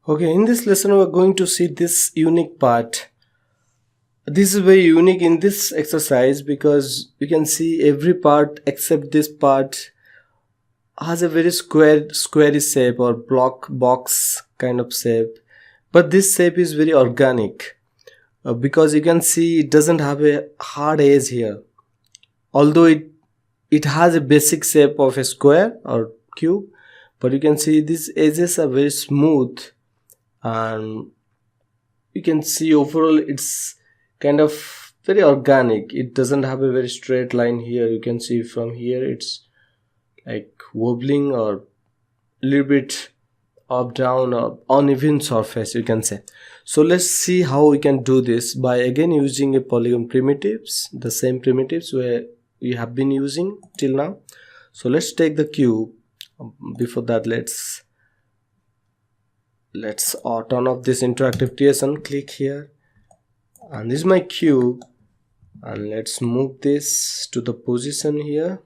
Okay, in this lesson we're going to see this unique part. This is very unique in this exercise because you can see every part except this part has a very squarey shape or block box kind of shape, but this shape is very organic because you can see it doesn't have a hard edge here, although it has a basic shape of a square or cube, but you can see these edges are very smooth, and you can see overall it's kind of very organic. It doesn't have a very straight line here. You can see from here it's like wobbling or a little bit up down or uneven surface, you can say. So let's see how we can do this by again using a polygon primitives, the same primitives where we have been using till now. So let's take the cube. Before that, let's turn off this interactive TSN. Click here, and this is my cube, and let's move this to the position here.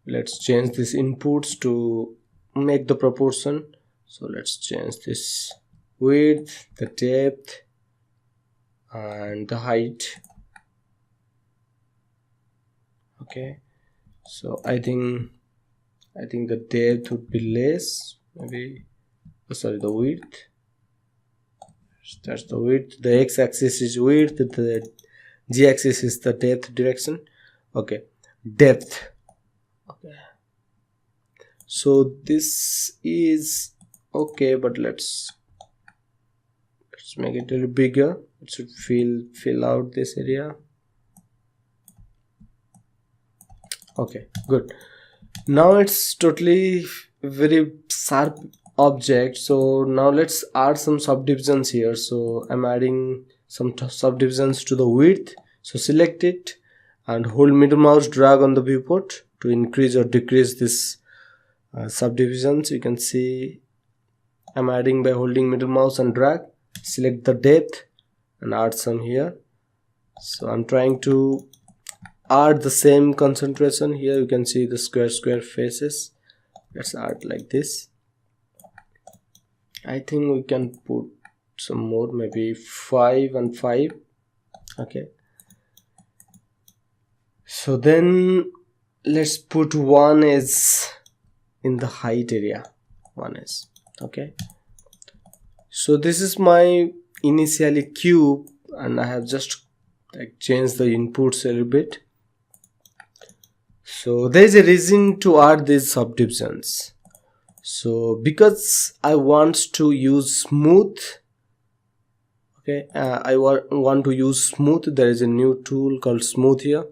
Let's change these inputs to make the proportion. So let's change this width, the depth, and the height. Okay, so I think the depth would be less, maybe, sorry, the width. That's the width. The x-axis is width, the z-axis is the depth direction. Okay, depth. Okay, so this is okay, but let's make it a little bigger. It should fill out this area. Okay, good. Now it's totally very sharp object. So now let's add some subdivisions here. So I'm adding some subdivisions to the width. So select it and hold middle mouse, drag on the viewport to increase or decrease this subdivisions. You can see I'm adding by holding middle mouse and drag. Select the depth and add some here. So I'm trying to add the same concentration here. You can see the square faces. Let's add like this. I think we can put some more, maybe 5 and 5. Okay, so then let's put one is in the height area. One is okay. So this is my initially cube, and I have just like changed the inputs a little bit. So there is a reason to add these subdivisions. So because I want to use smooth, okay, I want to use smooth. There is a new tool called smooth here.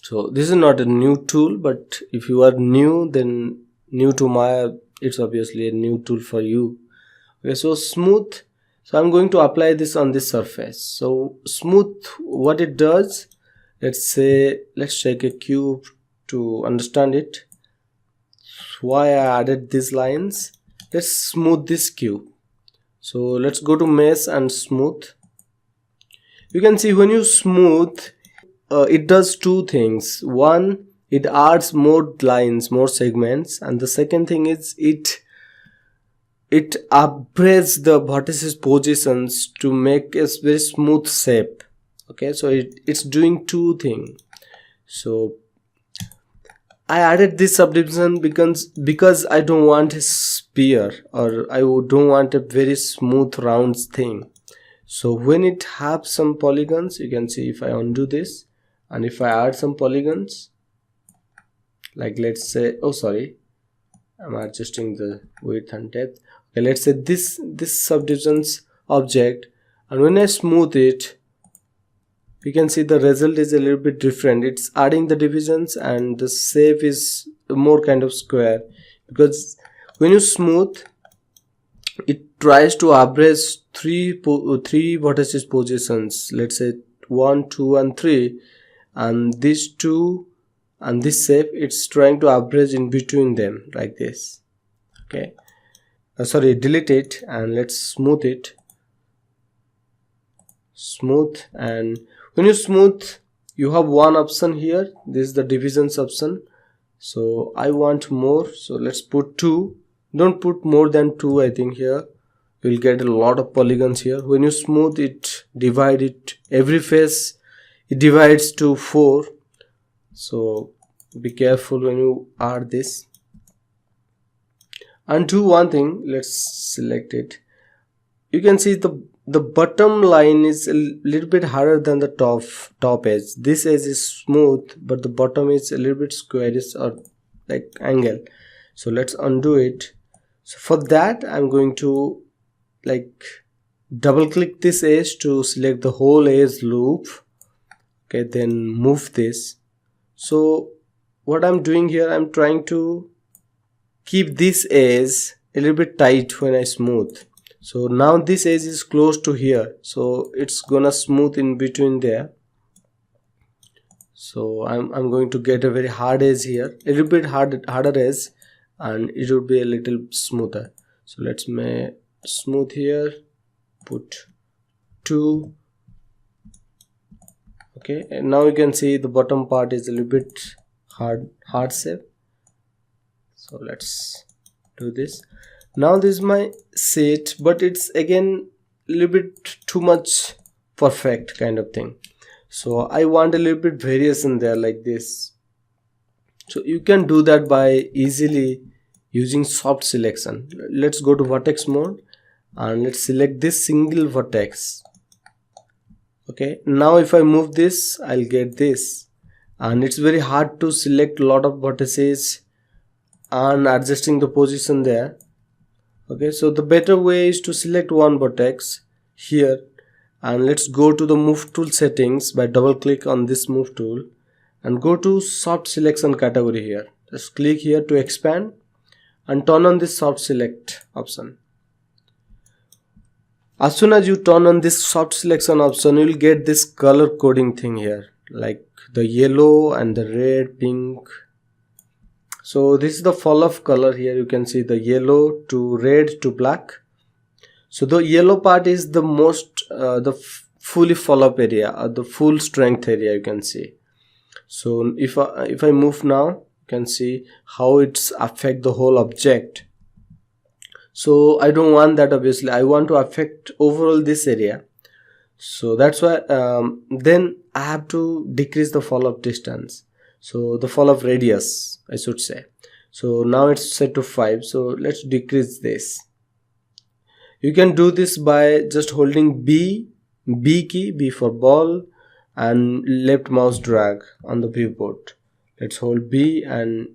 So this is not a new tool, but if you are new, then new to Maya, it's obviously a new tool for you. Okay, so smooth. So I'm going to apply this on this surface. So smooth, what it does, let's take a cube to understand it. Why I added these lines. Let's smooth this cube. So let's go to mesh and smooth. You can see when you smooth, it does two things. One, it adds more lines, more segments, and the second thing is it upgrades the vertices positions to make a very smooth shape. Okay, so it's doing two things. So I added this subdivision because I don't want a sphere, or I don't want a very smooth round thing. So when it has some polygons, you can see if I undo this and if I add some polygons, like let's say, oh sorry, I'm adjusting the width and depth. Okay, let's say this subdivisions object, and when I smooth it, you can see the result is a little bit different. It's adding the divisions and the shape is more kind of square, because when you smooth, it tries to average three vertices positions. Let's say 1, 2, and 3, and these two and this shape, it's trying to average in between them like this. Okay, sorry, delete it and let's smooth it. Smooth, and when you smooth, you have one option here. This is the divisions option. So I want more, so let's put 2. Don't put more than 2. I think here you'll get a lot of polygons here. When you smooth it, divide it, every face it divides to 4, so be careful when you add this. And do one thing, let's select it. You can see the bottom line is a little bit harder than the top edge. This edge is smooth, but the bottom is a little bit squarish or like angle. So let's undo it. So for that I'm going to like double click this edge to select the whole edge loop. Okay, then move this. So what I'm doing here, I'm trying to keep this edge a little bit tight when I smooth. So now this edge is close to here, so it's gonna smooth in between there. So I'm going to get a very hard edge here, a little bit harder edge, and it would be a little smoother. So let's make smooth here, put 2. Okay, and now you can see the bottom part is a little bit hard shape. So let's do this. Now this is my set, but it's again a little bit too much perfect kind of thing. So I want a little bit variation there like this. So you can do that by easily using soft selection. Let's go to vertex mode and let's select this single vertex. Okay, now if I move this, I'll get this, and it's very hard to select a lot of vertices and adjusting the position there. Okay, so the better way is to select one vertex here, and let's go to the move tool settings by double click on this move tool and go to soft selection category here. Just click here to expand and turn on this soft select option. As soon as you turn on this soft selection option, you will get this color coding thing here, like the yellow and the red, pink. So this is the fall of color here. You can see the yellow to red to black. So the yellow part is the most fully fall up area, or the full strength area, you can see. So if I move now, you can see how it's affect the whole object. So I don't want that, obviously. I want to affect overall this area. So that's why then I have to decrease the fall of distance. So the fall of radius, I should say. So now it's set to 5. So let's decrease this. You can do this by just holding B key, B for ball, and left mouse drag on the viewport. Let's hold B and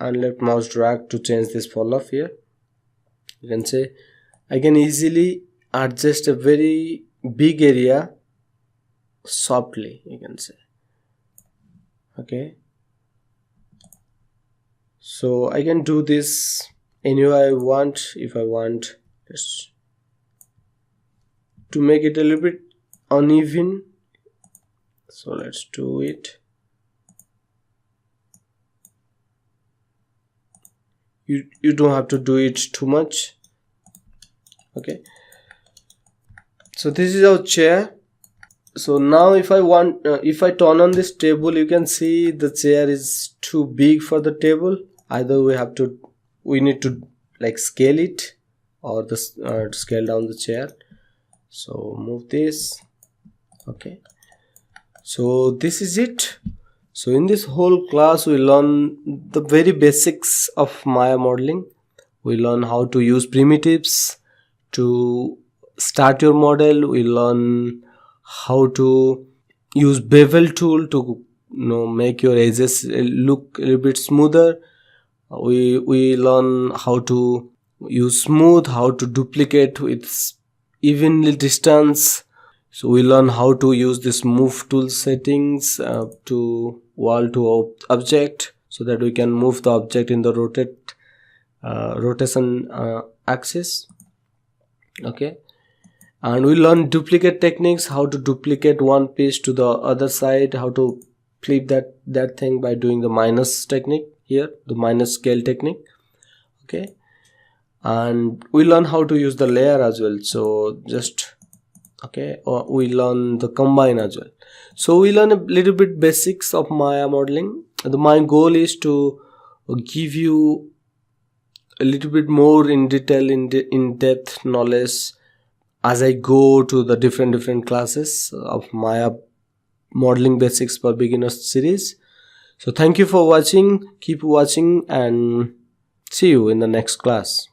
left mouse drag to change this fall off here. You can say I can easily adjust a very big area softly, you can say. Okay, so I can do this anywhere I want. If I want just to make it a little bit uneven, so let's do it. You don't have to do it too much. Okay, so this is our chair. So now if I want if I turn on this table, you can see the chair is too big for the table. Either we need to like scale it, or scale down the chair. So move this. Okay, so this is it. So in this whole class we learn the very basics of Maya modeling. We learn how to use primitives to start your model. We learn how to use bevel tool to make your edges look a little bit smoother. We learn how to use smooth, how to duplicate with evenly distance. So we learn how to use this move tool settings to wall to object, so that we can move the object in the rotation axis. Okay, and we learn duplicate techniques, how to duplicate one piece to the other side, how to flip that thing by doing the minus technique here, the minus scale technique. Okay, and we learn how to use the layer as well. So just okay, or we learn the combine as well. So we learn a little bit basics of Maya modeling. My goal is to give you a little bit more in detail, in depth knowledge as I go to the different classes of Maya modeling basics for beginners series. So thank you for watching, keep watching, and see you in the next class.